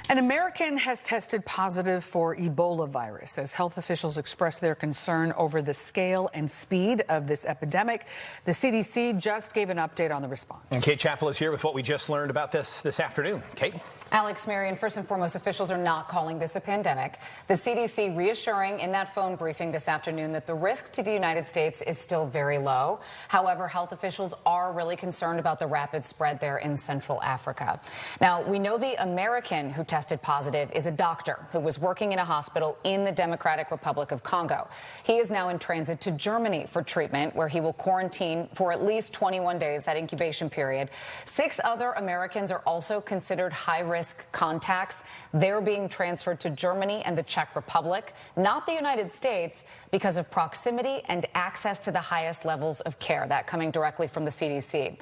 An American has tested positive for Ebola virus as health officials express their concern over the scale and speed of this epidemic. The CDC just gave an update on the response. And Kate Chappell is here with what we just learned about this afternoon. Kate? Alex, Marion, first and foremost, officials are not calling this a pandemic. The CDC reassuring in that phone briefing this afternoon that the risk to the United States is still very low. However, health officials are really concerned about the rapid spread there in Central Africa. Now, we know the American who tested positive is a doctor who was working in a hospital in the Democratic Republic of Congo. He is now in transit to Germany for treatment, where he will quarantine for at least 21 days, that incubation period. 6 other Americans are also considered high-risk contacts. They're being transferred to Germany and the Czech Republic, not the United States, because of proximity and access to the highest levels of care. That coming directly from the CDC.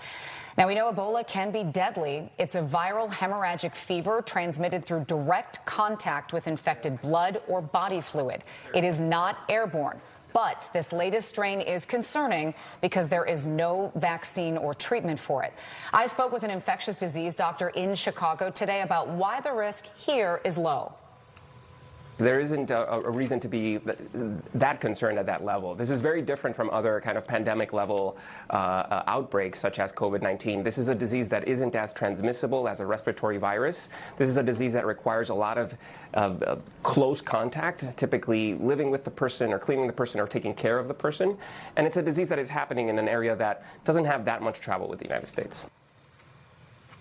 Now, we know Ebola can be deadly. It's a viral hemorrhagic fever transmitted through direct contact with infected blood or body fluid. It is not airborne. But this latest strain is concerning because there is no vaccine or treatment for it. I spoke with an infectious disease doctor in Chicago today about why the risk here is low. There isn't a reason to be that concerned at that level. This is very different from other kind of pandemic level outbreaks such as COVID-19. This is a disease that isn't as transmissible as a respiratory virus. This is a disease that requires a lot of close contact, typically living with the person or cleaning the person or taking care of the person. And it's a disease that is happening in an area that doesn't have that much travel with the United States.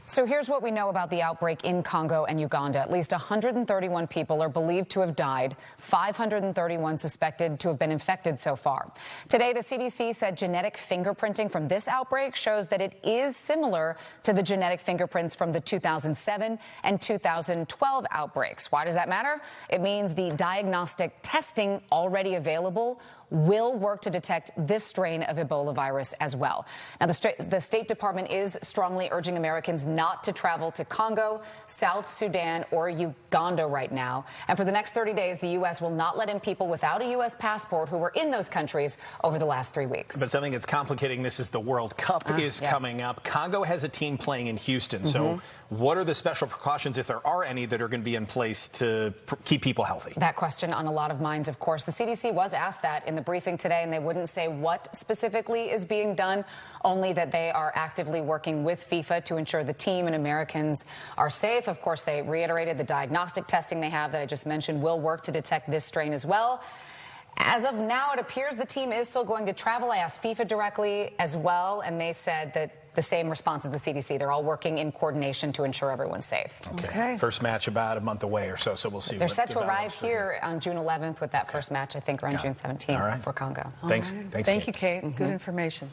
So here's what we know about the outbreak in Congo and Uganda. At least 131 people are believed to have died, 531 suspected to have been infected so far. Today, the CDC said genetic fingerprinting from this outbreak shows that it is similar to the genetic fingerprints from the 2007 and 2012 outbreaks. Why does that matter? It means the diagnostic testing already available will work to detect this strain of Ebola virus as well. Now, the State Department is strongly urging Americans not to travel to Congo, South Sudan, or Uganda right now. And for the next 30 days, the U.S. will not let in people without a U.S. passport who were in those countries over the last 3 weeks. But something that's complicating this is the World Cup is coming up. Congo has a team playing in Houston. So what are the special precautions, if there are any, that are going to be in place to keep people healthy? That question on a lot of minds, of course. The CDC was asked that in the briefing today, and they wouldn't say what specifically is being done, only that they are actively working with FIFA to ensure the team and Americans are safe. Of course, they reiterated the diagnostic testing they have that I just mentioned will work to detect this strain as well. As of now, it appears the team is still going to travel. I asked FIFA directly as well, and they said that the same response as the CDC. They're all working in coordination to ensure everyone's safe. Okay. First match about a month away or so we'll see. They're set to arrive here on June 11th with that first match, I think, around June 17th for Congo. Thanks. Thank you, Kate. Good information.